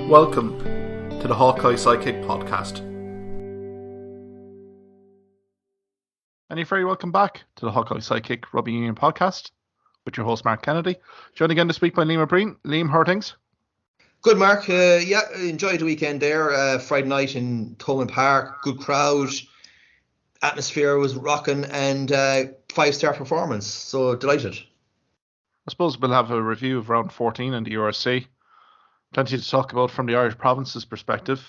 Welcome to the Hawkeye Sidekick podcast. And you're very welcome back to the Hawkeye Sidekick Rugby Union podcast with your host Mark Kennedy. Joined again this week by Liam O'Brien. Liam, how are things? Good, Mark. Enjoyed the weekend there. Friday night in Thomond Park. Good crowd. Atmosphere was rocking and 5-star performance. So delighted. I suppose we'll have a review of round 14 in the URC. Plenty to talk about from the Irish provinces perspective.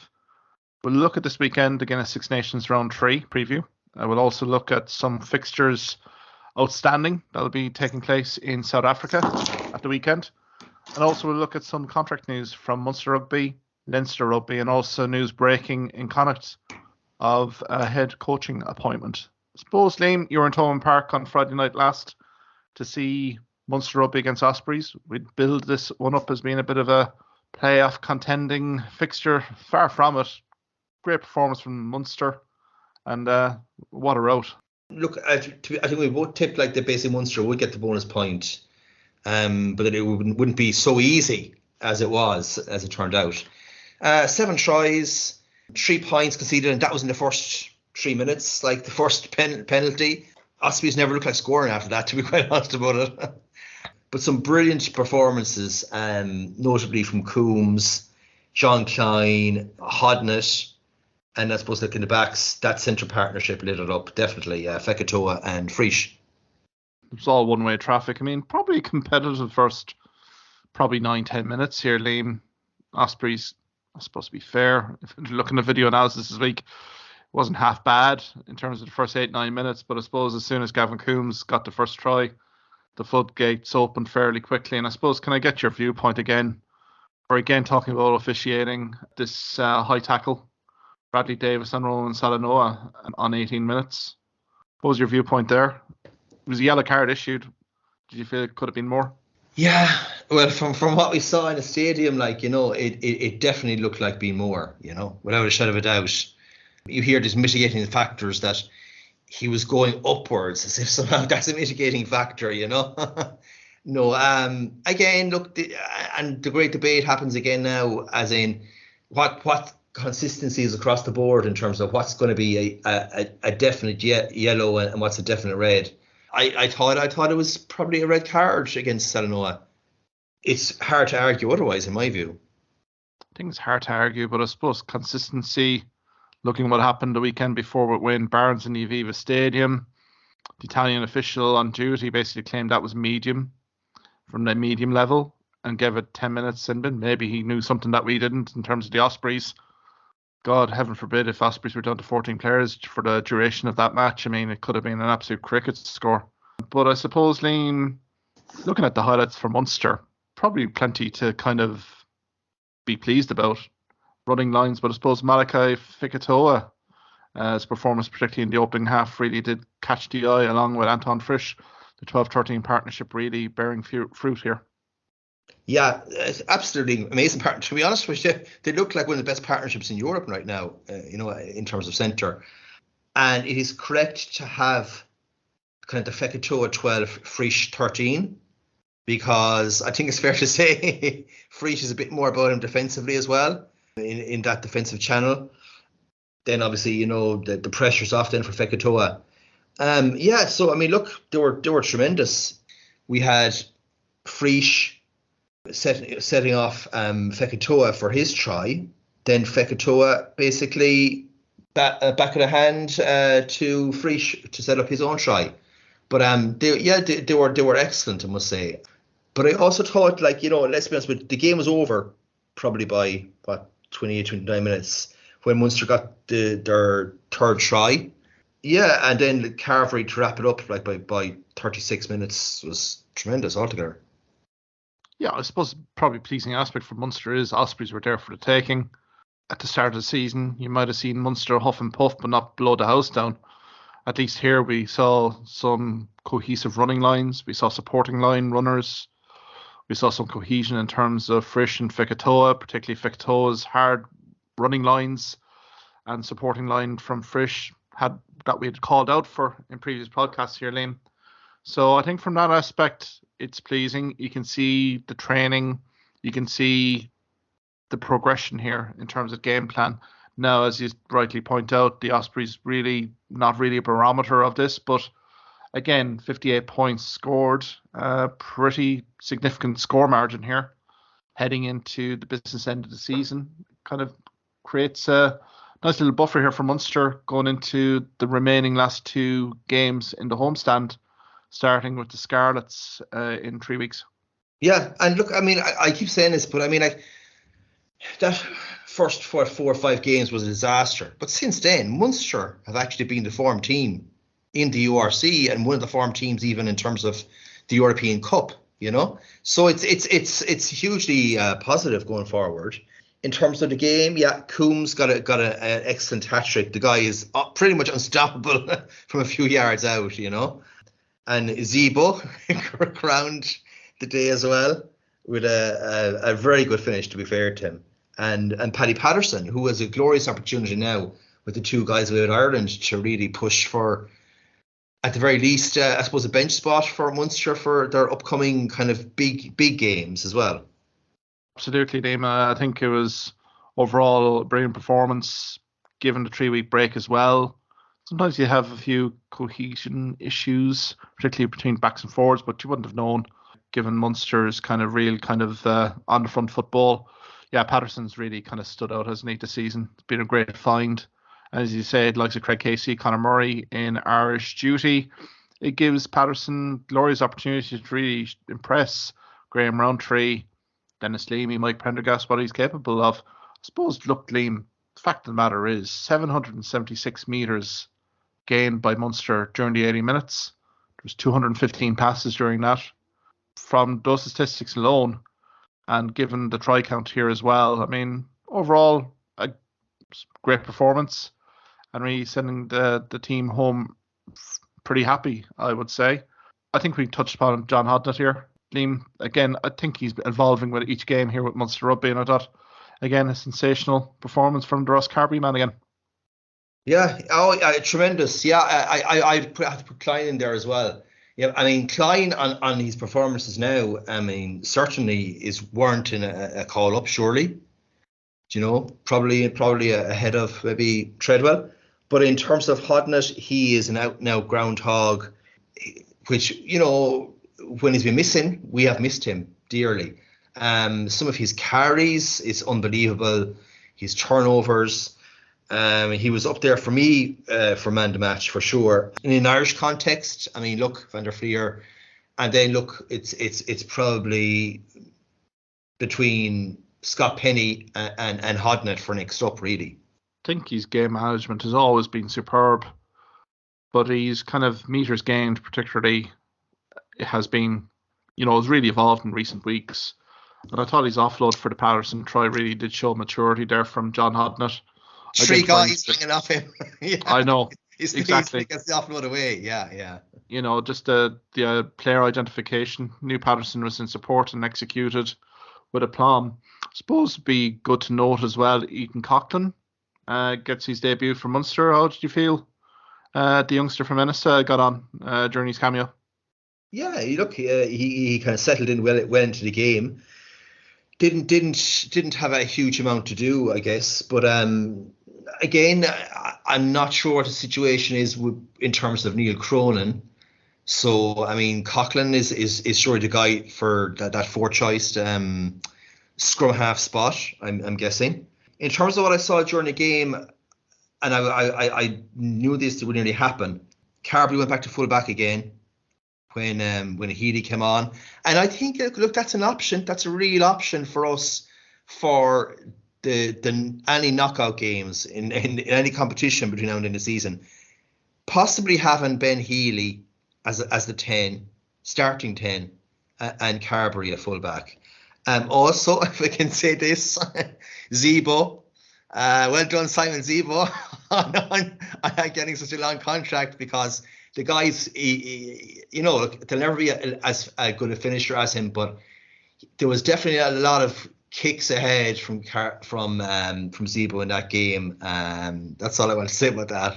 We'll look at this weekend again at Six Nations round 3 preview. We'll also look at some fixtures outstanding that'll be taking place in South Africa at the weekend. And also we'll look at some contract news from Munster Rugby, Leinster Rugby, and also news breaking in Connacht of a head coaching appointment. I suppose, Liam, you were in Thomond Park on Friday night last to see Munster Rugby against Ospreys. We'd build this one up as being a bit of a playoff contending fixture. Far from it. Great performance from Munster, and what a rout. Look, I think we both tipped like the basic Munster would get the bonus point, but that it wouldn't be so easy as it turned out. 7 tries, 3 points conceded, and that was in the first 3 minutes, like the first penalty. Ospreys never looked like scoring after that, to be quite honest about it. But some brilliant performances, notably from Coombs, John Klein, Hodnett, and I suppose like in the backs, that centre partnership lit it up, definitely. Fekitoa and Frisch. It was all one-way traffic. I mean, probably competitive first, probably 9-10 minutes here, Liam. Ospreys, I suppose to be fair, if you're looking at video analysis this week, it wasn't half bad in terms of the first 8-9 minutes, but I suppose as soon as Gavin Coombs got the first try, the floodgates opened fairly quickly. And I suppose, can I get your viewpoint again? Or again, talking about officiating this high tackle, Bradley Davis and Roman Salanoa on 18 minutes. What was your viewpoint there? Was a yellow card issued? Did you feel it could have been more? Yeah, well, from what we saw in the stadium, it definitely looked like being more, without a shadow of a doubt. You hear these mitigating factors that he was going upwards, as if somehow that's a mitigating factor, No, again, look, and the great debate happens again now, as in what consistency is across the board in terms of what's going to be a definite yellow and what's a definite red. I thought it was probably a red card against Salanoa. It's hard to argue otherwise, in my view. I think it's hard to argue, but I suppose consistency, looking what happened the weekend before with Wayne Barnes in the Aviva Stadium, the Italian official on duty basically claimed that was medium, from the medium level, and gave it 10 minutes sin bin. Maybe he knew something that we didn't in terms of the Ospreys. God, heaven forbid, if Ospreys were down to 14 players for the duration of that match. I mean, it could have been an absolute cricket score. But I suppose, Liam, looking at the highlights for Munster, probably plenty to kind of be pleased about. Running lines, but I suppose Malachi Fekitoa, his performance, particularly in the opening half, really did catch the eye, along with Anton Frisch. The 12-13 partnership really bearing fruit here. Yeah, it's absolutely amazing partnership. To be honest with you, they look like one of the best partnerships in Europe right now, in terms of centre. And it is correct to have kind of the Fekitoa 12, Frisch 13, because I think it's fair to say Frisch is a bit more about him defensively as well, in that defensive channel. Then obviously, the pressure's off then for Fekitoa. So I mean, look, they were tremendous. We had Frisch setting off Fekitoa for his try. Then Fekitoa basically back of the hand to Frisch to set up his own try. But they were excellent, I must say. But I also thought, let's be honest with you, the game was over probably by 28, 29 minutes when Munster got their third try. Yeah, and then Carvery to wrap it up by 36 minutes was tremendous altogether. Yeah, I suppose probably pleasing aspect for Munster is Ospreys were there for the taking. At the start of the season, you might have seen Munster huff and puff, but not blow the house down. At least here we saw some cohesive running lines. We saw supporting line runners. We saw some cohesion in terms of Frisch and Fekitoa, particularly Fekitoa's hard running lines and supporting line from Frisch that we had called out for in previous podcasts here, Liam. So I think from that aspect, it's pleasing. You can see the training. You can see the progression here in terms of game plan. Now, as you rightly point out, the Ospreys really not really a barometer of this, but again, 58 points scored, pretty significant score margin here, heading into the business end of the season. Kind of creates a nice little buffer here for Munster going into the remaining last 2 games in the homestand, starting with the Scarlets in 3 weeks. Yeah, and look, I mean, I keep saying this, but I mean, like, that first 4 or 5 games was a disaster. But since then, Munster have actually been the form team in the URC and one of the form teams even in terms of the European Cup, you know. So it's hugely positive going forward. In terms of the game, yeah, Coombs got an excellent hat trick. The guy is pretty much unstoppable from a few yards out, you know. And Zebo crowned the day as well with a very good finish, to be fair to him. And Paddy Patterson, who has a glorious opportunity now with the 2 guys with Ireland to really push for, at the very least, I suppose, a bench spot for Munster for their upcoming kind of big games as well. Absolutely, Nima. I think it was overall a brilliant performance, given the 3-week break as well. Sometimes you have a few cohesion issues, particularly between backs and forwards, but you wouldn't have known, given Munster's kind of real kind of on the front football. Yeah, Patterson's really kind of stood out, hasn't he, this season? It's been a great find. As you said, likes of Craig Casey, Conor Murray in Irish duty. It gives Patterson glorious opportunity to really impress Graham Rowntree, Dennis Leamy, Mike Prendergast, what he's capable of. I suppose, look, Liam, the fact of the matter is 776 metres gained by Munster during the 80 minutes. There was 215 passes during that. From those statistics alone, and given the try count here as well, I mean, overall, a great performance and really sending the team home pretty happy, I would say. I think we touched upon John Hodnett here. Liam, again, I think he's evolving with each game here with Munster Rugby, and I thought, again, a sensational performance from the Ross Carbery man again. Yeah, tremendous. Yeah, I have to put Klein in there as well. Yeah, I mean, Klein on his performances now, I mean, certainly is warranting a call up, surely. You know, probably ahead of maybe Treadwell. But in terms of Hodnett, he is an out and out groundhog, which, you know, when he's been missing, we have missed him dearly. Some of his carries is unbelievable. His turnovers. He was up there for me for man to match for sure. In an Irish context, I mean, look, Van der Fleer, and then look, it's probably between Scott Penny and Hodnett for next up, really. I think his game management has always been superb, but his kind of meters gained, particularly, it has been, you know, has really evolved in recent weeks. And I thought his offload for the Patterson try really did show maturity there from John Hodnett. 3 guys hanging off him. Yeah. I know. Exactly. He gets the offload away. Yeah. You know, just the player identification. Knew Patterson was in support and executed with aplomb. I suppose it'd be good to note as well, Ethan Coughlin gets his debut for Munster. How did you feel the youngster from Ennis got on during his cameo? Yeah, look, he kind of settled in well into the game. Didn't have a huge amount to do, I guess, but again, I'm not sure what the situation is in terms of Neil Cronin. So, I mean, Coughlin is surely the guy for that 4th choice scrum half spot, I'm guessing. In terms of what I saw during the game, and I knew this would nearly happen, Carbery went back to full back again when Healy came on. And I think, look, that's an option. That's a real option for us for the any knockout games in any competition between now and the end of the season. Possibly having Ben Healy as the 10, starting 10, and Carbery at full back. Also, if I can say this, Zebo, well done, Simon Zebo, on getting such a long contract, because the guys, you know, there'll never be as good a finisher as him, but there was definitely a lot of kicks ahead from Zebo in that game. That's all I want to say about that.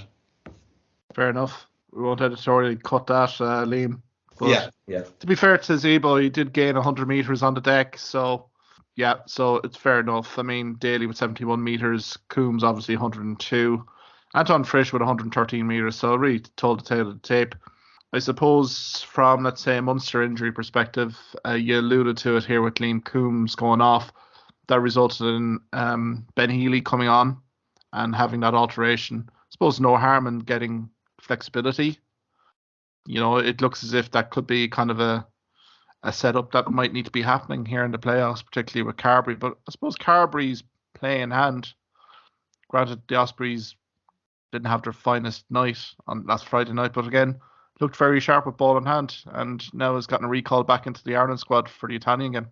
Fair enough. We won't editorially cut that, Liam. But yeah. To be fair to Zebo, he did gain 100 metres on the deck, so Yeah, so it's fair enough. I mean, Daly with 71 metres, Coombs obviously 102, Anton Frisch with 113 metres, so it really told the tale of the tape. I suppose from, let's say, a Munster injury perspective, you alluded to it here with Liam Coombs going off. That resulted in Ben Healy coming on and having that alteration. I suppose no harm in getting flexibility. You know, it looks as if that could be kind of a setup that might need to be happening here in the playoffs, particularly with Carberry. But I suppose Carberry's play in hand. Granted, the Ospreys didn't have their finest night on last Friday night, but again, looked very sharp with ball in hand, and now has gotten a recall back into the Ireland squad for the Italian game.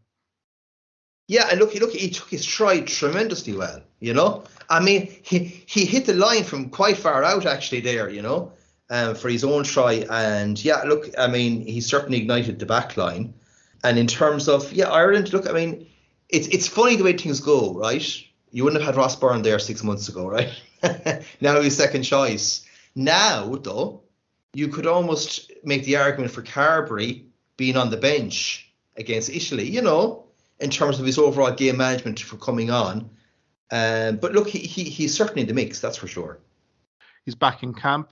Yeah, and look, he took his stride tremendously well, you know. I mean, he hit the line from quite far out, actually, there, you know, for his own try. And, yeah, look, I mean, he certainly ignited the back line. And in terms of, Ireland, look, I mean, it's funny the way things go, right? You wouldn't have had Ross Byrne there 6 months ago, right? Now he's second choice. Now, though, you could almost make the argument for Carberry being on the bench against Italy, you know, in terms of his overall game management for coming on. But look, he's certainly in the mix, that's for sure. He's back in camp.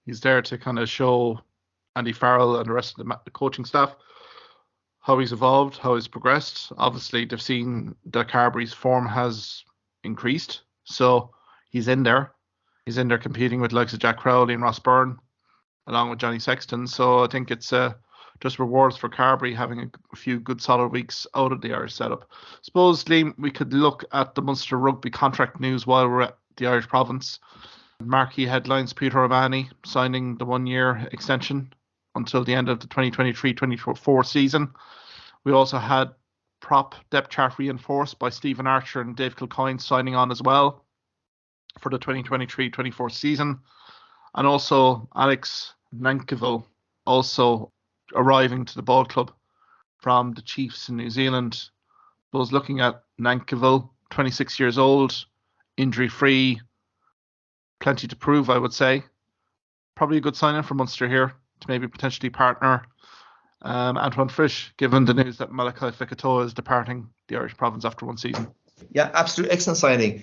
He's there to kind of show Andy Farrell and the rest of the coaching staff how he's evolved, how he's progressed. Obviously, they've seen that Carberry's form has increased. So he's in there. He's in there competing with the likes of Jack Crowley and Ross Byrne, along with Johnny Sexton. So I think it's just rewards for Carberry having a few good solid weeks out of the Irish setup. Suppose, Liam, we could look at the Munster Rugby contract news while we're at the Irish province. Marquee headlines: Peter O'Mahony signing the 1-year extension until the end of the 2023-24 season. We also had prop depth chart reinforced by Stephen Archer and Dave Kilcoyne signing on as well for the 2023-24 season. And also Alex Nankerville also arriving to the ball club from the Chiefs in New Zealand. I was looking at Nankerville, 26 years old, injury-free, plenty to prove, I would say. Probably a good signing for Munster here to maybe potentially partner Antoine Frisch, given the news that Malachi Fekitoa is departing the Irish province after one season. Yeah, absolutely excellent signing.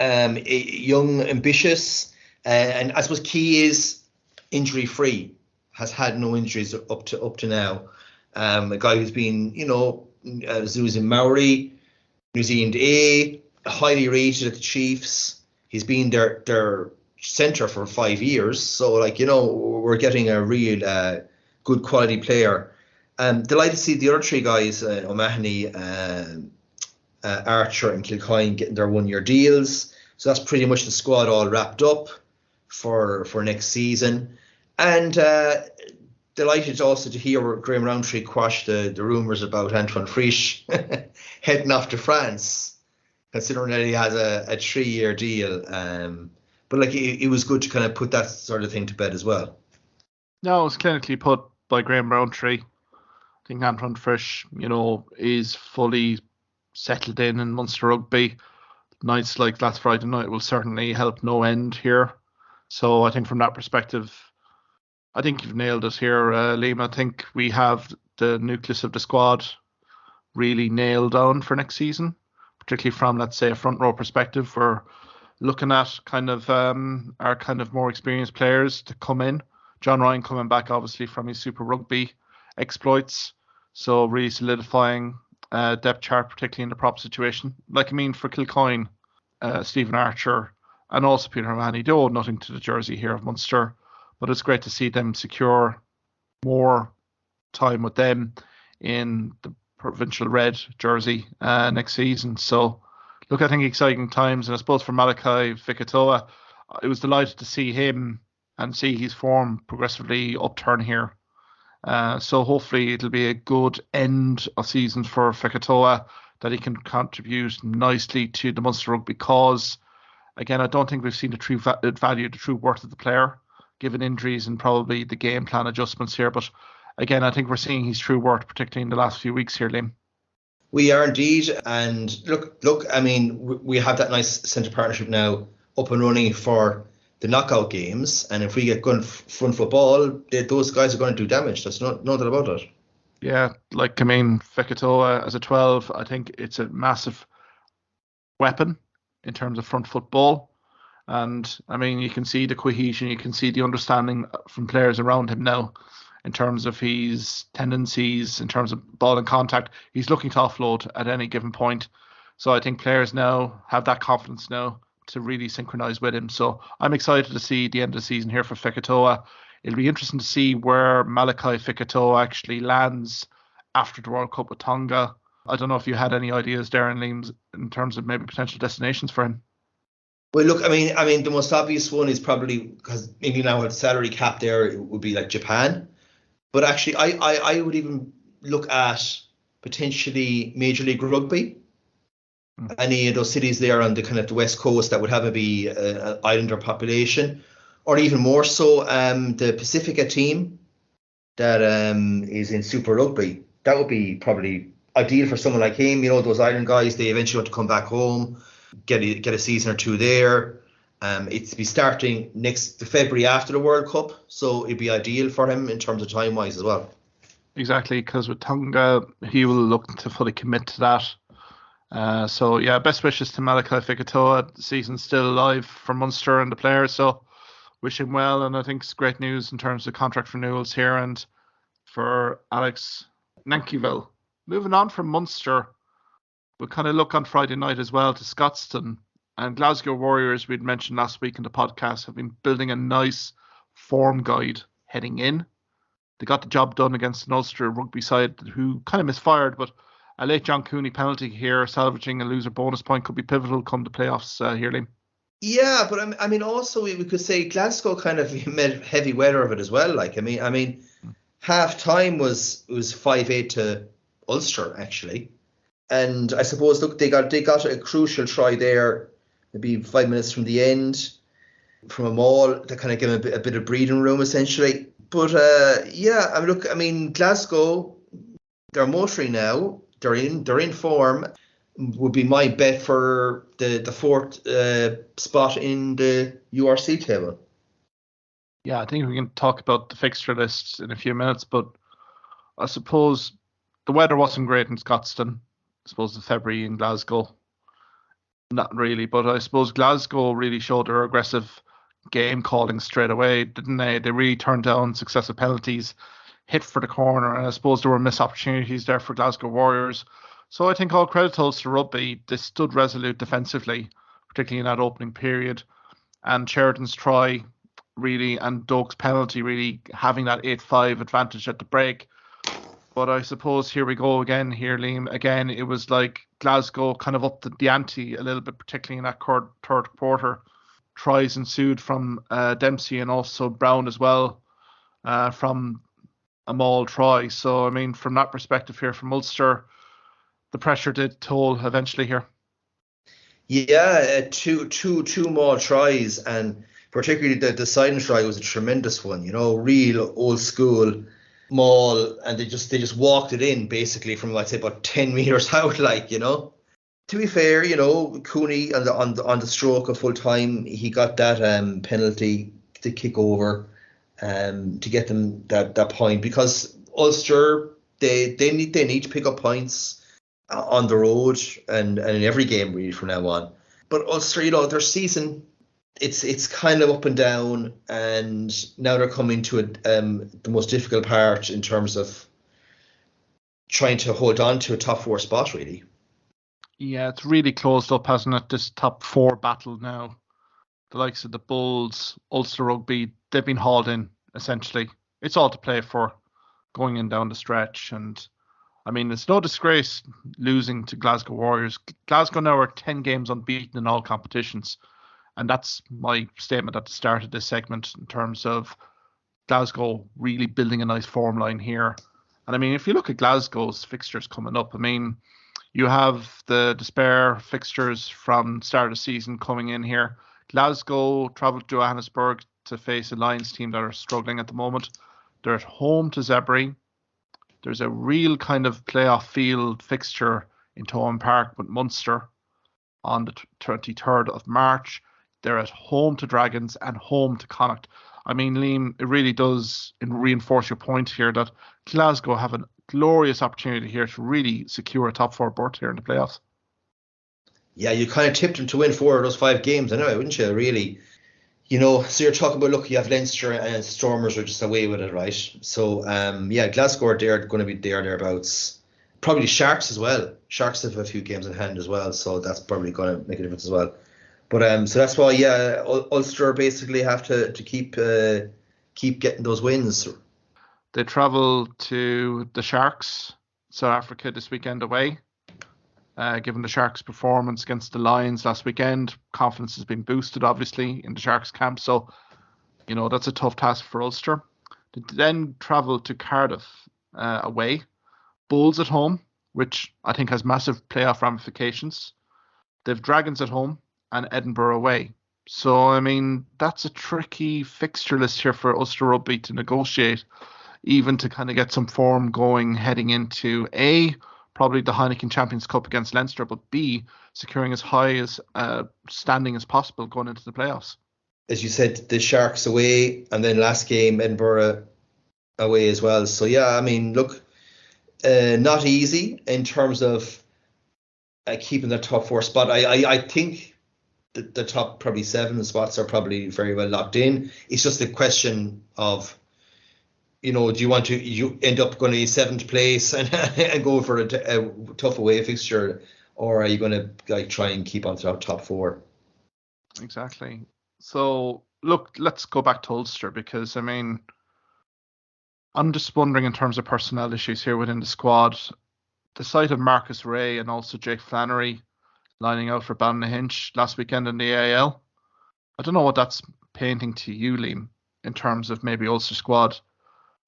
Young, ambitious, and I suppose key is injury-free. Has had no injuries up to now. A guy who's been, you know, Zeus in Maori, New Zealand A, highly rated at the Chiefs. He's been their centre for 5 years. So, like, you know, we're getting a real good quality player. Delighted to see the other three guys, O'Mahony, Archer and Kilcoyne, getting their 1-year deals. So that's pretty much the squad all wrapped up for next season. And delighted also to hear Graham Roundtree quash the rumours about Antoine Frisch heading off to France, considering that he has a 3-year deal. But like it was good to kind of put that sort of thing to bed as well. No, it was clinically put by Graham Roundtree. I think Antoine Frisch, you know, is fully settled in Munster Rugby. Nights like last Friday night will certainly help no end here. So I think from that perspective, I think you've nailed it here, Liam. I think we have the nucleus of the squad really nailed down for next season, particularly from, let's say, a front row perspective. We're looking at kind of our kind of more experienced players to come in. John Ryan coming back, obviously, from his Super Rugby exploits. So really solidifying depth chart, particularly in the prop situation. Like, I mean, for Kilcoyne, Stephen Archer, and also Peter O'Mahony, they owe nothing to the jersey here of Munster. But it's great to see them secure more time with them in the Provincial red jersey next season. So, look, I think exciting times. And I suppose for Malachi Fekitoa, it was delighted to see him and see his form progressively upturn here. So hopefully it'll be a good end of season for Fekitoa, that he can contribute nicely to the Munster Rugby cause. Again, I don't think we've seen the true value, the true worth of the player, given injuries and probably the game plan adjustments here. But again, I think we're seeing his true worth, particularly in the last few weeks here, Liam. We are indeed. And look, I mean, we have that nice centre partnership now up and running for the knockout games. And if we get good front football, those guys are going to do damage. There's no doubt about it. Yeah, like I mean, Fekitoa as a 12, I think it's a massive weapon in terms of front football. And I mean, you can see the cohesion, you can see the understanding from players around him now in terms of his tendencies, in terms of ball and contact. He's looking to offload at any given point. So I think players now have that confidence now to really synchronize with him. So I'm excited to see the end of the season here for Fekitoa. It'll be interesting to see where Malachi Fekitoa actually lands after the World Cup with Tonga. I don't know if you had any ideas, Darren Leams, in terms of maybe potential destinations for him. Well, look, I mean, the most obvious one is probably because England now have salary cap there. It would be like Japan, but actually, I would even look at potentially Major League Rugby. Hmm. Any of those cities there on the kind of the west coast that would have maybe an islander population, or even more so, the Pacifica team that is in Super Rugby. That would be probably ideal for someone like him. You know, those island guys, they eventually want to come back home, get a season or two there. It's be starting next February after the World Cup, so it'd be ideal for him in terms of time wise as well. Exactly, because with Tonga, he will look to fully commit to that. So yeah, best wishes to Malachi Fekitoa. The season's still alive for Munster and the players, so wish him well. And I think it's great news in terms of contract renewals here and for Alex Nankivell. Moving on from Munster, we'll kind of look on Friday night as well to Scotstoun and Glasgow Warriors. We'd mentioned last week in the podcast have been building a nice form guide heading in. They got the job done against an Ulster rugby side who kind of misfired, but a late John Cooney penalty here, salvaging a loser bonus point, could be pivotal come the playoffs here, Liam. Yeah, but I mean, also we could say Glasgow kind of made heavy weather of it as well. Like, I mean, half time was 5-8 to Ulster actually, and I suppose look they got a crucial try there, maybe 5 minutes from the end, from a maul to kind of give them a bit of breathing room essentially. But yeah, I mean, Glasgow, they're motoring now. They're in form. Would be my bet for the fourth spot in the URC table. Yeah, I think we can talk about the fixture list in a few minutes, but I suppose the weather wasn't great in Scotstoun. I suppose the February in Glasgow, not really, but I suppose Glasgow really showed their aggressive game calling straight away, didn't they? They really turned down successive penalties, hit for the corner, and I suppose there were missed opportunities there for Glasgow Warriors. So I think all credit to Ulster Rugby. They stood resolute defensively, particularly in that opening period. And Sheridan's try really and Doak's penalty really having that 8-5 advantage at the break. But I suppose here we go again here, Liam. Again, it was like Glasgow kind of upped the ante a little bit, particularly in that third quarter. Tries ensued from Dempsey and also Brown as well from a maul try. So, I mean, from that perspective here from Ulster, the pressure did toll eventually here. Yeah, two more tries, and particularly the silent try was a tremendous one. You know, real old school maul, and they just walked it in basically from I'd say about 10 meters out. Like, you know, to be fair, you know, Cooney on the stroke of full time, he got that penalty to kick over to get them that point because Ulster they need to pick up points on the road and in every game really from now on. But Ulster, you know, their season it's kind of up and down, and now they're coming to the most difficult part in terms of trying to hold on to a top four spot really. Yeah, it's really closed up, hasn't it? This top four battle now. The likes of the Bulls, Ulster Rugby, they've been hauled in essentially. It's all to play for going in down the stretch. And I mean, it's no disgrace losing to Glasgow Warriors. Glasgow now are 10 games unbeaten in all competitions. And that's my statement at the start of this segment in terms of Glasgow really building a nice form line here. And I mean, if you look at Glasgow's fixtures coming up, I mean, you have the despair fixtures from start of season coming in here. Glasgow travel to Johannesburg to face a Lions team that are struggling at the moment. They're at home to Zebre. There's a real kind of playoff field fixture in Towan Park with Munster on the 23rd of March. They're at home to Dragons and home to Connacht. I mean, Liam, it really does reinforce your point here that Glasgow have a glorious opportunity here to really secure a top 4 berth here in the playoffs. Yeah, you kind of tipped them to win 4 of those 5 games anyway, wouldn't you, really? You know, so you're talking about, look, you have Leinster and Stormers are just away with it, right? So, Glasgow are there, going to be thereabouts. Probably Sharks as well. Sharks have a few games in hand as well, so that's probably going to make a difference as well. But so that's why, Ulster basically have to keep getting those wins. They travel to the Sharks, South Africa, this weekend away. Given the Sharks' performance against the Lions last weekend, confidence has been boosted, obviously, in the Sharks camp. So, that's a tough task for Ulster. They then travel to Cardiff away. Bulls at home, which I think has massive playoff ramifications. They've Dragons at home and Edinburgh away. So, I mean, that's a tricky fixture list here for Ulster Rugby to negotiate, even to kind of get some form going heading into probably the Heineken Champions Cup against Leinster, but B, securing as high as standing as possible going into the playoffs. As you said, the Sharks away, and then last game, Edinburgh away as well. So, yeah, I mean, look, not easy in terms of keeping the top 4 spot. I think the top probably 7 spots are probably very well locked in. It's just a question of, do you end up going to 7th place and go for a tough away fixture, or are you going to try and keep on to the top 4? Exactly. So, look, let's go back to Ulster, because, I mean, I'm just wondering in terms of personnel issues here within the squad. The sight of Marcus Ray and also Jake Flannery lining out for Ballynahinch last weekend in the AIL, I don't know what that's painting to you, Liam, in terms of maybe Ulster squad.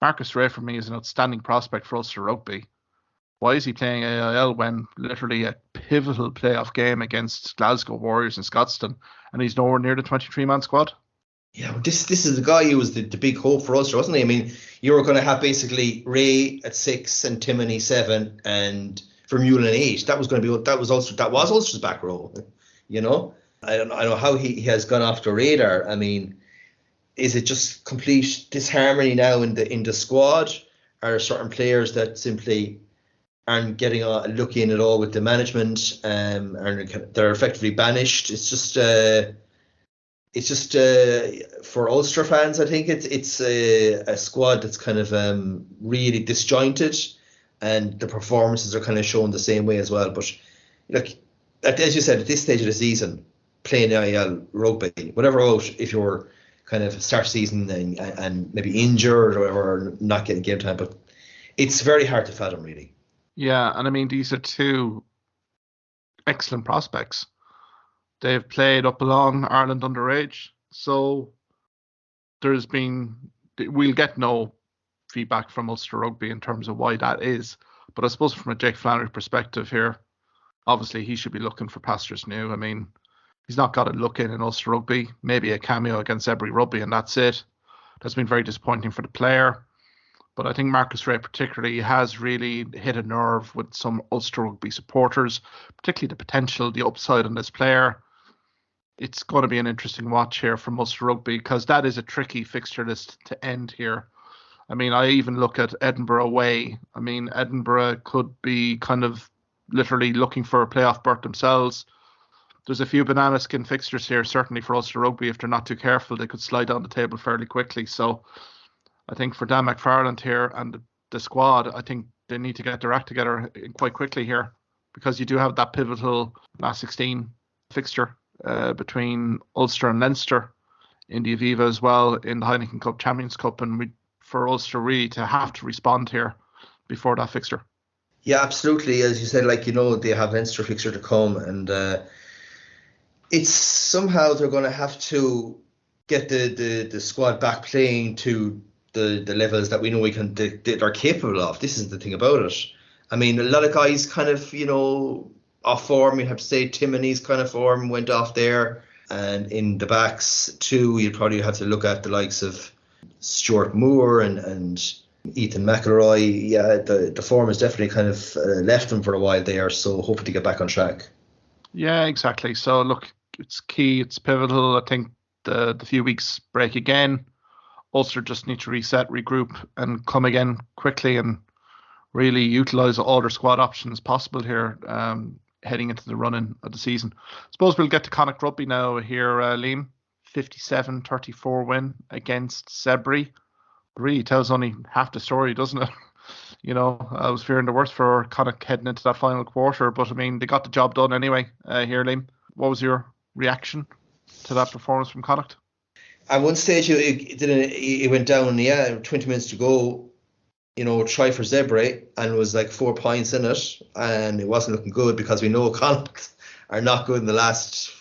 Marcus Ray for me is an outstanding prospect for Ulster Rugby. Why is he playing AIL when literally a pivotal playoff game against Glasgow Warriors in Scotstoun, and he's nowhere near the 23-man squad? Yeah, well, this is the guy who was the big hope for Ulster, wasn't he? I mean, you were going to have basically Ray at 6 and Timoney 7 and Vermeulen 8. That was Ulster. That was Ulster's back row. I don't know how he has gone off the radar. I mean, is it just complete disharmony now in the squad? Are there certain players that simply aren't getting a look in at all with the management? And they're effectively banished. It's just for Ulster fans, I think it's a squad that's kind of really disjointed, and the performances are kind of shown the same way as well. But look, as you said, at this stage of the season, playing IL rugby, whatever out, if you're kind of start season and maybe injured or not getting game time, but it's very hard to fathom, really. Yeah, and I mean, these are 2 excellent prospects. They've played up along Ireland underage, so we'll get no feedback from Ulster Rugby in terms of why that is. But I suppose from a Jake Flannery perspective here, obviously he should be looking for pastures new. I mean, he's not got a look in Ulster Rugby, maybe a cameo against Ebury Rugby, and that's it. That's been very disappointing for the player. But I think Marcus Ray particularly has really hit a nerve with some Ulster Rugby supporters, particularly the potential, the upside on this player. It's going to be an interesting watch here from Ulster Rugby, because that is a tricky fixture list to end here. I mean, I even look at Edinburgh away. I mean, Edinburgh could be kind of literally looking for a playoff berth themselves. There's a few banana skin fixtures here, certainly for Ulster Rugby. If they're not too careful, they could slide down the table fairly quickly. So I think for Dan McFarland here and the squad, I think they need to get their act together quite quickly here, because you do have that pivotal last 16 fixture between Ulster and Leinster in the Aviva as well in the Heineken Cup Champions Cup, and for Ulster really to have to respond here before that fixture. Yeah, absolutely. As you said, they have Leinster fixture to come, and it's somehow they're going to have to get the squad back playing to the levels that we know they're capable of. This is the thing about it. I mean, a lot of guys kind of, off form. You have to say Timoney's kind of form went off there. And in the backs too, you'd probably have to look at the likes of Stuart Moore and Ethan McElroy. Yeah, the form has definitely kind of left them for a while there. So hoping to get back on track. Yeah, exactly. So look, it's key. It's pivotal. I think the few weeks break again. Ulster just need to reset, regroup, and come again quickly and really utilise all their squad options possible here, heading into the run-in of the season. I suppose we'll get to Connacht Rugby now here, Liam. 57-34 win against Zebre. Really tells only half the story, doesn't it? I was fearing the worst for Connacht heading into that final quarter, but I mean, they got the job done anyway here, Liam. What was your reaction to that performance from Connacht? At one stage, it went down, 20 minutes to go, try for Zebre, and it was like 4 points in it, and it wasn't looking good because we know Connacht are not good in the last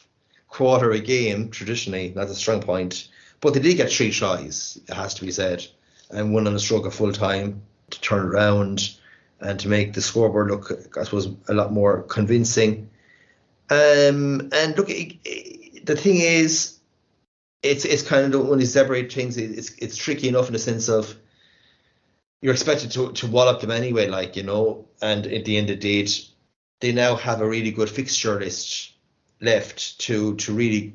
quarter of a game, traditionally. That's a strong point. But they did get 3 tries, it has to be said, and one on a stroke of full time to turn it around and to make the scoreboard look, I suppose, a lot more convincing. And look, the thing is, it's kind of one of these Zebre things. It's tricky enough in the sense of you're expected to wallop them anyway, and at the end of the day, they now have a really good fixture list left to really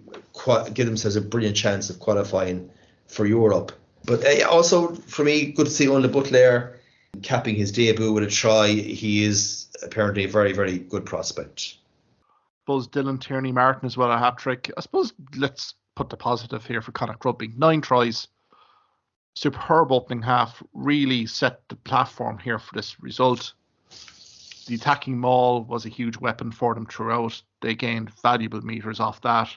give themselves a brilliant chance of qualifying for Europe. But also, for me, good to see Onla Butler capping his debut with a try. He is apparently a very, very good prospect. I suppose Dylan Tierney-Martin as well, a hat-trick. I suppose let's put the positive here for Connacht Rugby. 9 tries. Superb opening half. Really set the platform here for this result. The attacking maul was a huge weapon for them throughout. They gained valuable meters off that.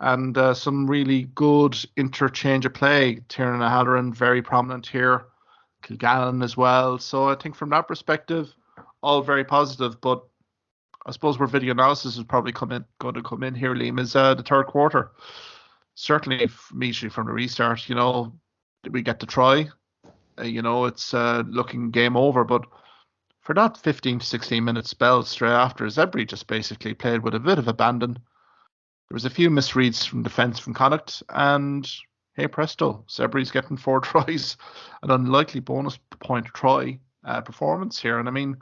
And some really good interchange of play. Tiernan O'Halloran, very prominent here. Kilgallen as well. So I think from that perspective, all very positive. But I suppose where video analysis is probably going to come in here, Liam, is the third quarter. Certainly, immediately from the restart, did we get to try? It's looking game over. But for that 15 to 16 minute spell straight after, Zebre just basically played with a bit of abandon. There was a few misreads from defence from Connacht, and hey presto, Zebre's getting 4 tries. An unlikely bonus point try performance here. And I mean,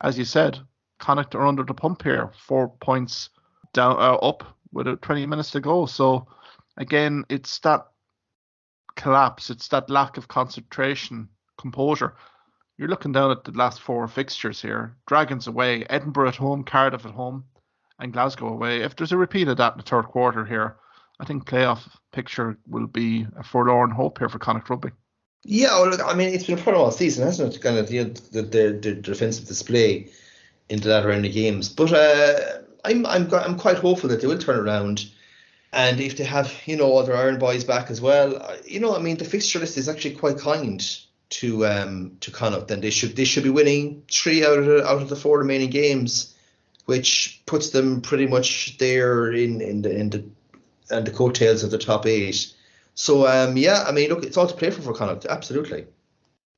as you said, Connacht are under the pump here. 4 points down, up with 20 minutes to go. So again, it's that collapse. It's that lack of concentration, composure. You're looking down at the last 4 fixtures here. Dragons away, Edinburgh at home, Cardiff at home, and Glasgow away. If there's a repeat of that in the third quarter here, I think playoff picture will be a forlorn hope here for Connacht Rugby. Yeah, well, look, I mean, it's been a problem all season, hasn't it? Kind of the defensive display in the latter end of games. But I'm quite hopeful that they will turn around. And if they have, all their Iron Boys back as well, the fixture list is actually quite kind to Connacht. And they should be winning 3 out of the 4 remaining games, which puts them pretty much there in the coattails of the top 8. So look, it's all to play for Connacht, absolutely.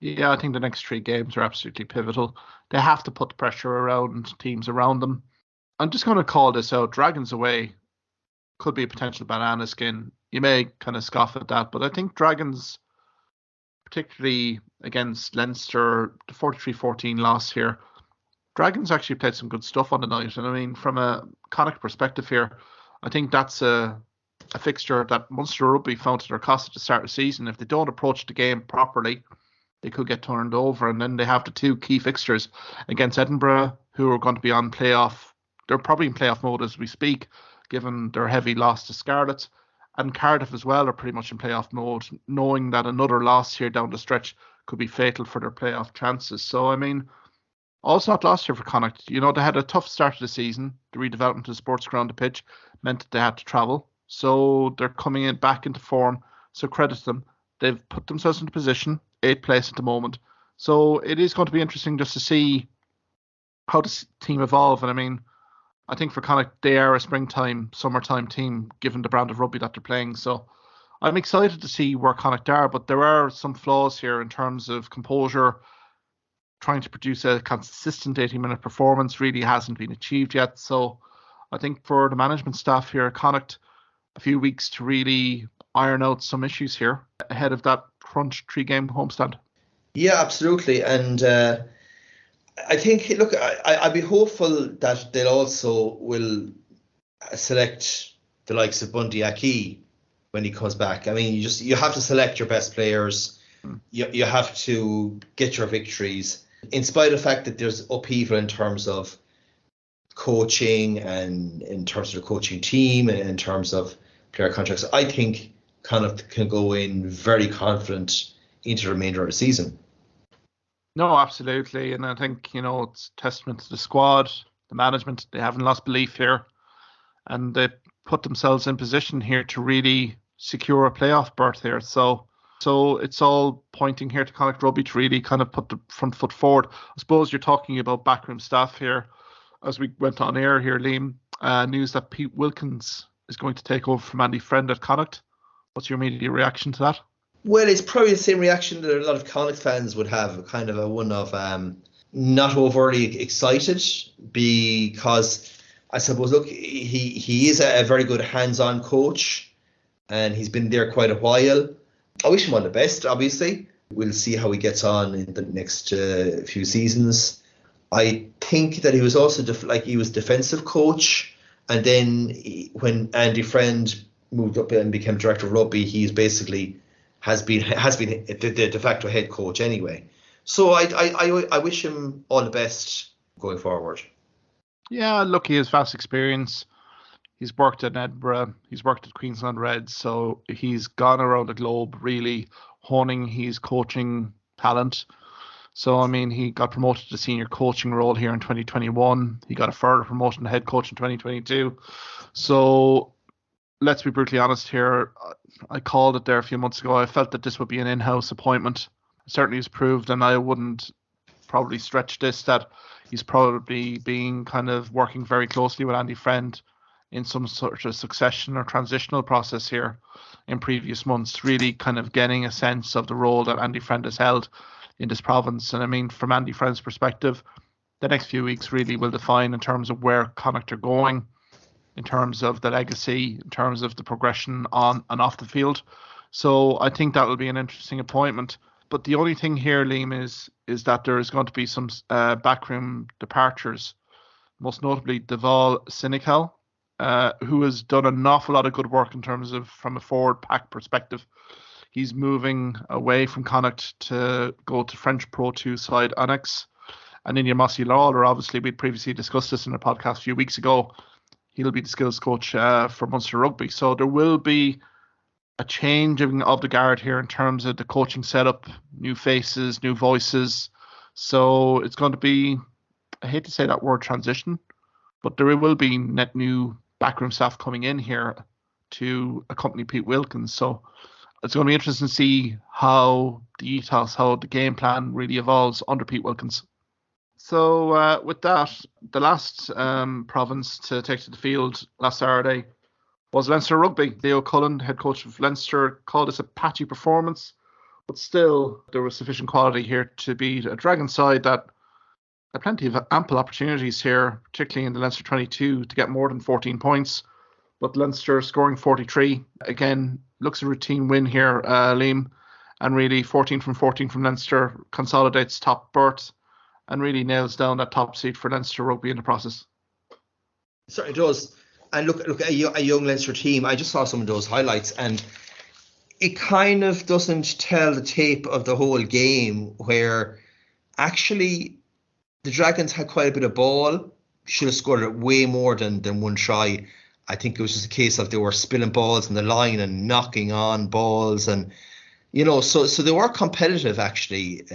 Yeah, I think the next 3 games are absolutely pivotal. They have to put the pressure around teams around them. I'm just going to call this out. Dragons away could be a potential banana skin. You may kind of scoff at that, but I think Dragons, particularly against Leinster, the 43-14 loss here, Dragons actually played some good stuff on the night. And I mean, from a Connacht perspective here, I think that's a fixture that Munster Rugby found to their cost at the start of the season. If they don't approach the game properly, they could get turned over. And then they have the 2 key fixtures against Edinburgh, who are going to be on playoff. They're probably in playoff mode as we speak, given their heavy loss to Scarlets. And Cardiff as well are pretty much in playoff mode, knowing that another loss here down the stretch could be fatal for their playoff chances. So, I mean, all's not lost here for Connacht. They had a tough start of the season. The redevelopment of the sports ground, the pitch, meant that they had to travel. So they're coming back into form. So credit to them. They've put themselves into position, 8th place at the moment. So it is going to be interesting just to see how this team evolve. And I mean, I think for Connacht, they are a springtime, summertime team, given the brand of rugby that they're playing. So I'm excited to see where Connacht are, but there are some flaws here in terms of composure. Trying to produce a consistent 80-minute performance really hasn't been achieved yet. So I think for the management staff here at Connacht, a few weeks to really iron out some issues here ahead of that crunch 3-game homestand. Yeah, absolutely. And I think, look, I'd be hopeful that they'll also will select the likes of Bundy Aki when he comes back. I mean, you have to select your best players. You have to get your victories. in spite of the fact that there's upheaval in terms of coaching and in terms of the coaching team and in terms of player contracts, I think Connacht can go in very confident into the remainder of the season. No, absolutely. And I think, it's testament to the squad, the management. They haven't lost belief here. And they put themselves in position here to really secure a playoff berth here. So it's all pointing here to Connacht Rugby to really kind of put the front foot forward. I suppose you're talking about backroom staff here. As we went on air here, Liam, news that Pete Wilkins is going to take over from Andy Friend at Connacht. What's your immediate reaction to that? Well, it's probably the same reaction that a lot of Connacht fans would have, kind of a one of not overly excited, because I suppose, look, he is a very good hands-on coach and he's been there quite a while. I wish him all the best, obviously. We'll see how he gets on in the next few seasons. I think that he was also he was defensive coach, and then when Andy Friend moved up and became director of rugby, he's basically has been the de facto head coach anyway. So I wish him all the best going forward. Yeah, look, he has vast experience. He's worked at Edinburgh. He's worked at Queensland Reds. So he's gone around the globe really honing his coaching talent. So, I mean, he got promoted to senior coaching role here in 2021. He got a further promotion to head coach in 2022. So let's be brutally honest here. I called it there a few months ago. I felt that this would be an in-house appointment. It certainly has proved, and I wouldn't probably stretch this, that he's probably being kind of working very closely with Andy Friend in some sort of succession or transitional process here in previous months, really kind of getting a sense of the role that Andy Friend has held in this province. And I mean, from Andy Friend's perspective, the next few weeks really will define in terms of where Connacht are going, in terms of the legacy, in terms of the progression on and off the field. So I think that will be an interesting appointment. But the only thing here, Liam, is that there is going to be some backroom departures, most notably Deval Sinikal, who has done an awful lot of good work in terms of from a forward pack perspective. He's moving away from Connacht to go to French Pro 2 side Annex. And Ian Mossy Lawler, obviously, we'd previously discussed this in a podcast a few weeks ago. He'll be the skills coach for Munster Rugby. So there will be a changing of the guard here in terms of the coaching setup, new faces, new voices. So it's going to be, I hate to say that word transition, but there will be net new backroom staff coming in here to accompany Pete Wilkins. So it's going to be interesting to see how the ethos, how the game plan really evolves under Pete Wilkins. So with that, the last province to take to the field last Saturday was Leinster Rugby. Leo Cullen, head coach of Leinster, called this a patchy performance, but still there was sufficient quality here to beat a Dragon side that had plenty of ample opportunities here, particularly in the Leinster 22, to get more than 14 points. But Leinster scoring 43, again, looks a routine win here, Liam, and really 14 from Leinster consolidates top berth and really nails down that top seat for Leinster Rugby in the process. It certainly does. And look at a young Leinster team. I just saw some of those highlights, and it kind of doesn't tell the tape of the whole game, where actually the Dragons had quite a bit of ball, should have scored it way more than one try. I think it was just a case of they were spilling balls in the line and knocking on balls, and so they were competitive actually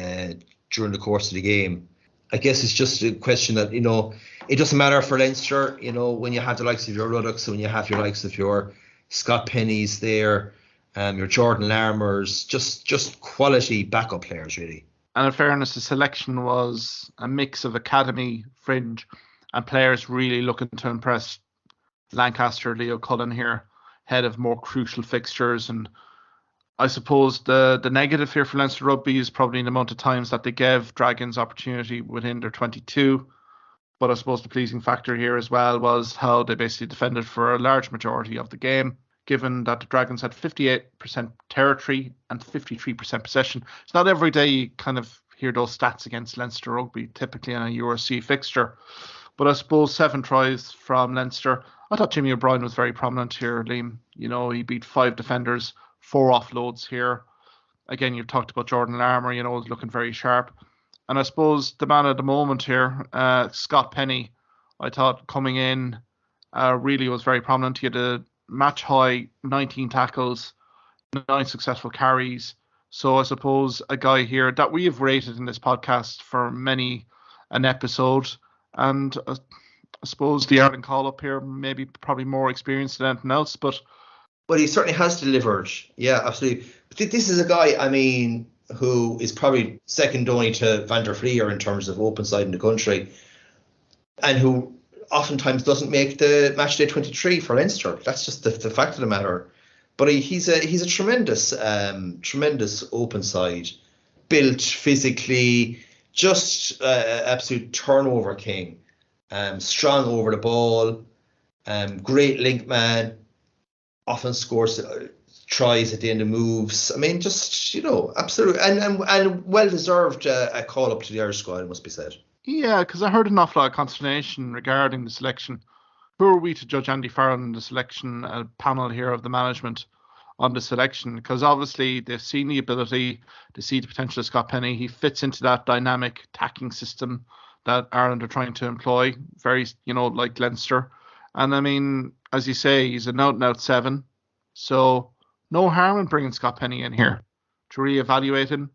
during the course of the game. I guess it's just a question that it doesn't matter for Leinster, when you have the likes of your Ruddocks, when you have your likes of your Scott Pennies there, your Jordan Larmers, just quality backup players really. And in fairness, the selection was a mix of academy, fringe, and players really looking to impress Lancaster, Leo Cullen here, head of more crucial fixtures. And I suppose the negative here for Leinster Rugby is probably the amount of times that they gave Dragons opportunity within their 22. But I suppose the pleasing factor here as well was how they basically defended for a large majority of the game, given that the Dragons had 58% territory and 53% possession. It's not every day you kind of hear those stats against Leinster Rugby, typically in a URC fixture. But I suppose 7 tries from Leinster. I thought Jimmy O'Brien was very prominent here, Liam. He beat 5 defenders, 4 offloads here. Again, you've talked about Jordan Larmer, looking very sharp. And I suppose the man at the moment here, Scott Penny, I thought coming in really was very prominent. He had a match high 19 tackles, 9 successful carries. So I suppose a guy here that we have rated in this podcast for many an episode. And I suppose the Ireland call-up here, maybe probably more experienced than anything else. But he certainly has delivered. Yeah, absolutely. But this is a guy, I mean, who is probably second only to Van der Fleer in terms of open side in the country, and who oftentimes doesn't make the matchday 23 for Leinster. That's just the fact of the matter. But he's a tremendous open side, built physically, just absolute turnover king, strong over the ball, great link man, often scores tries at the end of moves. I mean, just, absolutely, and well-deserved a call-up to the Irish squad, it must be said. Yeah, because I heard an awful lot of consternation regarding the selection. Who are we to judge Andy Farrell in the selection panel here of the management on the selection? Because obviously they've seen the ability, they see the potential of Scott Penny. He fits into that dynamic attacking system that Ireland are trying to employ, very, like Leinster. And I mean, as you say, he's an out-and-out 7. So no harm in bringing Scott Penny in here to reevaluate him,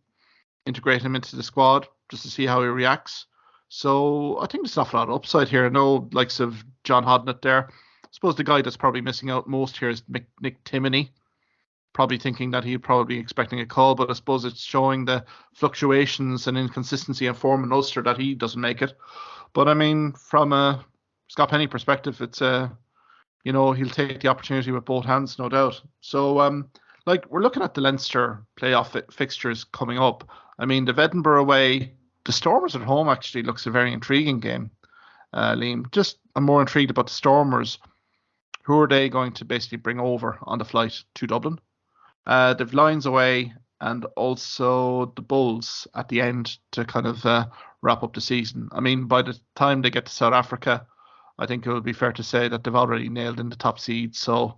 integrate him into the squad, just to see how he reacts. So I think there's an awful lot of upside here. No likes of John Hodnett there. I suppose the guy that's probably missing out most here is Nick Timoney. Probably thinking that he'd probably be expecting a call, but I suppose it's showing the fluctuations and inconsistency in form in Ulster that he doesn't make it. But I mean, from a Scott Penny perspective, it's he'll take the opportunity with both hands, no doubt. So, we're looking at the Leinster playoff fixtures coming up. I mean, the Edinburgh away, the Stormers at home actually looks a very intriguing game, Liam. Just, I'm more intrigued about the Stormers. Who are they going to basically bring over on the flight to Dublin? They've Lions away and also the Bulls at the end to kind of wrap up the season. I mean, by the time they get to South Africa, I think it would be fair to say that they've already nailed in the top seed. So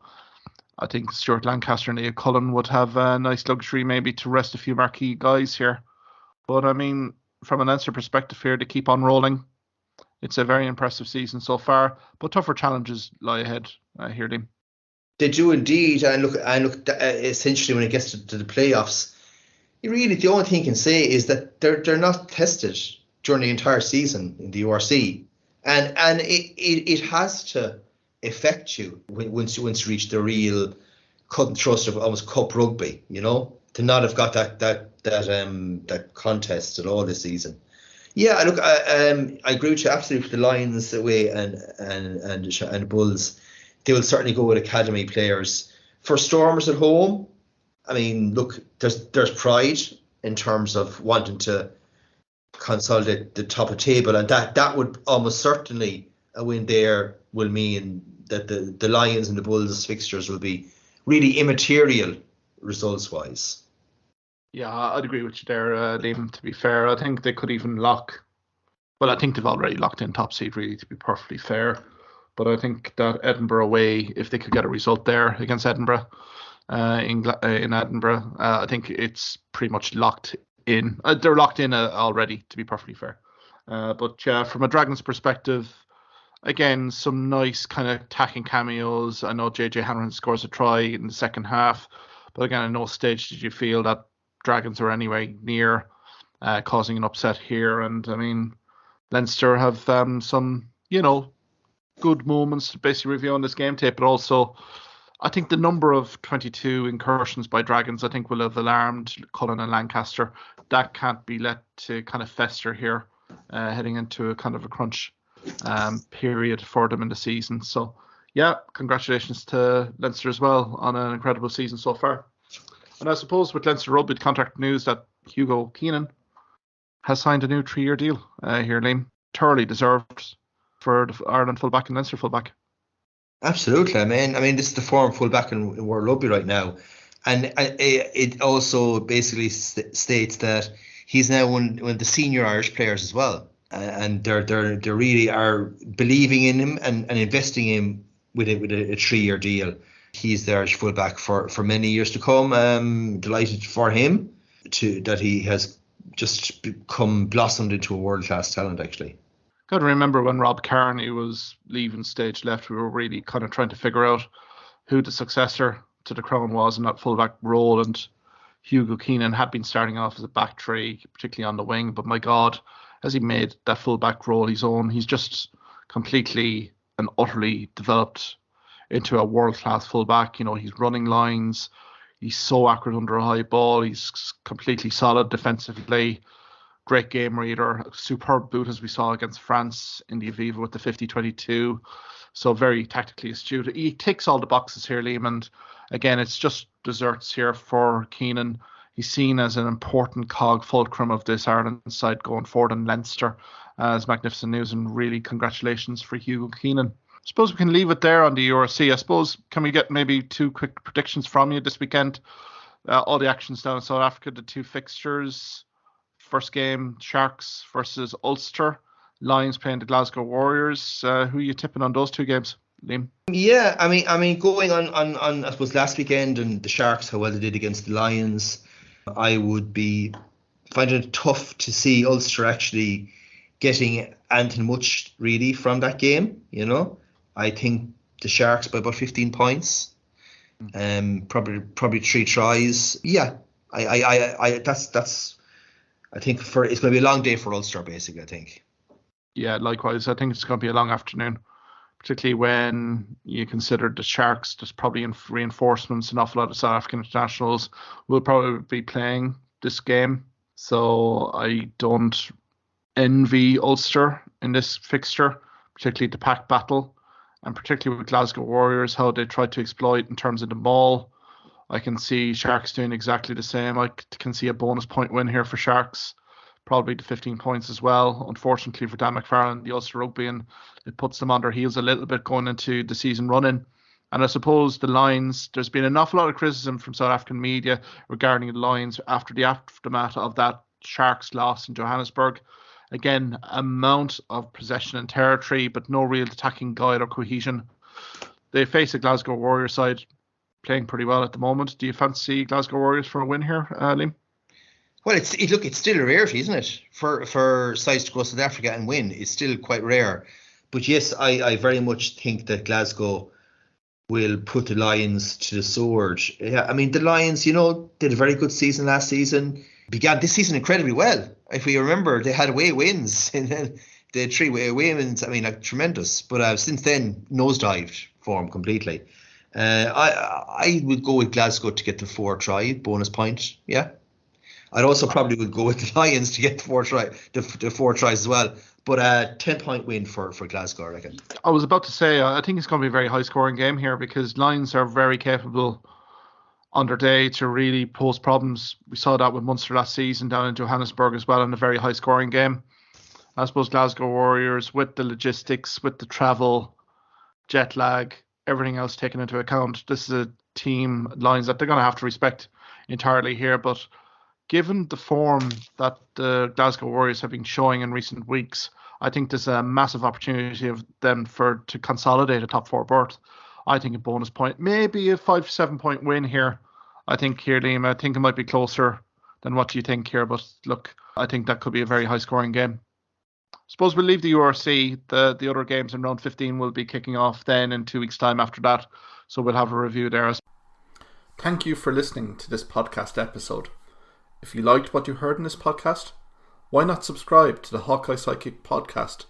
I think Stuart Lancaster and Ian Cullen would have a nice luxury maybe to rest a few marquee guys here. But I mean, from an Leinster perspective here, to keep on rolling, it's a very impressive season so far. But tougher challenges lie ahead here, Liam. They do indeed. And look, essentially when it gets to the playoffs, the only thing you can say is that they're not tested during the entire season in the URC. And it has to affect you once you reach the real cut and thrust of almost cup rugby, to not have got that contest at all this season. Yeah, look, I agree with you absolutely for the Lions away and the Bulls. They will certainly go with academy players. For Stormers at home, I mean, look, there's pride in terms of wanting to consolidate the top of table, and that would almost certainly, a win there will mean that the Lions and the Bulls fixtures will be really immaterial results wise. Yeah, I'd agree with you there, Liam. To be fair, I think they could even I think they've already locked in top seed, really, to be perfectly fair. But I think that Edinburgh away, if they could get a result there against Edinburgh, in Edinburgh, I think it's pretty much locked in. They're locked in already, to be perfectly fair. But yeah, from a Dragons perspective, again, some nice kind of attacking cameos. I know JJ Hanrahan scores a try in the second half, but again, at no stage did you feel that Dragons are anyway near causing an upset here. And I mean, Leinster have some, good moments to basically review on this game tape, but also I think the number of 22 incursions by Dragons, I think, will have alarmed Cullen and Lancaster. That can't be let to kind of fester here, heading into a kind of a crunch period for them in the season. So, yeah, congratulations to Leinster as well on an incredible season so far. And I suppose with Leinster Rugby, the contract news that Hugo Keenan has signed a new 3-year deal here, Liam. Thoroughly deserved for the Ireland fullback and Leinster fullback. Absolutely. I mean, this is the form fullback in World Rugby right now, and it also basically states that he's now one of the senior Irish players as well, and they really are believing in him and investing in him with a 3-year deal. He's the Irish fullback for many years to come. Delighted for him that he has just become blossomed into a world-class talent, actually. Got to remember when Rob Kearney was leaving stage left, we were really kind of trying to figure out who the successor to the crown was in that fullback role, and Hugo Keenan had been starting off as a back three, particularly on the wing, but my God, has he made that fullback role his own? He's just completely and utterly developed into a world-class fullback. You know, he's running lines, he's so accurate under a high ball, he's completely solid defensively, great game reader, superb boot as we saw against France in the Aviva with the 50-22. So very tactically astute. He ticks all the boxes here, Liam, and again, it's just desserts here for Keenan. He's seen as an important cog fulcrum of this Ireland side going forward in Leinster as magnificent news, and really congratulations for Hugo Keenan. I suppose we can leave it there on the URC. I suppose, can we get maybe 2 quick predictions from you this weekend? All the actions down in South Africa, the 2 fixtures. First game, Sharks versus Ulster. Lions playing the Glasgow Warriors. Who are you tipping on those 2 games, Liam? Yeah, I mean, going on I suppose last weekend and the Sharks, how well they did against the Lions, I would be finding it tough to see Ulster actually getting anything much really from that game. You know, I think the Sharks by about 15 points, probably 3 tries. Yeah, I that's. I think it's going to be a long day for Ulster, basically, I think. Yeah, likewise. I think it's going to be a long afternoon, particularly when you consider the Sharks. There's probably reinforcements. An awful lot of South African internationals will probably be playing this game. So I don't envy Ulster in this fixture, particularly the pack battle, and particularly with Glasgow Warriors, how they try to exploit in terms of the maul. I can see Sharks doing exactly the same. I can see a bonus point win here for Sharks, probably the 15 points as well. Unfortunately for Dan McFarlane, the Ulster Rugby, and it puts them on their heels a little bit going into the season running. And I suppose the Lions, there's been an awful lot of criticism from South African media regarding the Lions after the aftermath of that Sharks loss in Johannesburg. Again, amount of possession and territory, but no real attacking guide or cohesion. They face a Glasgow Warriors side playing pretty well at the moment. Do you fancy Glasgow Warriors for a win here, Liam? Well, it's still a rarity, isn't it? For sides to go to South Africa and win, it's still quite rare. But yes, I very much think that Glasgow will put the Lions to the sword. Yeah, I mean, the Lions, you know, did a very good season last season. Began this season incredibly well. If we remember, they had away wins, and then they had 3 away wins. I mean, like, tremendous. But since then, nosedived for them completely. I would go with Glasgow to get the 4 try bonus point. Yeah, I'd also probably would go with the Lions to get the 4 tries as well. But 10-point win for Glasgow, I reckon. I was about to say, I think it's going to be a very high scoring game here, because Lions are very capable on their day to really pose problems. We saw that with Munster last season down in Johannesburg as well, in a very high scoring game. I suppose Glasgow Warriors, with the logistics, with the travel, jet lag, everything else taken into account, this is a team, Lions, that they're going to have to respect entirely here. But given the form that the Glasgow Warriors have been showing in recent weeks, I think there's a massive opportunity of them to consolidate a top 4 berth. I think a bonus point, maybe a 5-7 point win here. I think here, Liam, I think it might be closer than what you think here. But look, I think that could be a very high scoring game. Suppose we'll leave the URC. The other games in round 15 will be kicking off then in 2 weeks' time after that. So we'll have a review there. Thank you for listening to this podcast episode. If you liked what you heard in this podcast, why not subscribe to the Hawkeye Sidekick podcast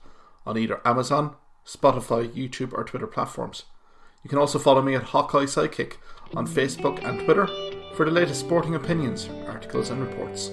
on either Amazon, Spotify, YouTube or Twitter platforms. You can also follow me at Hawkeye Sidekick on Facebook and Twitter for the latest sporting opinions, articles and reports.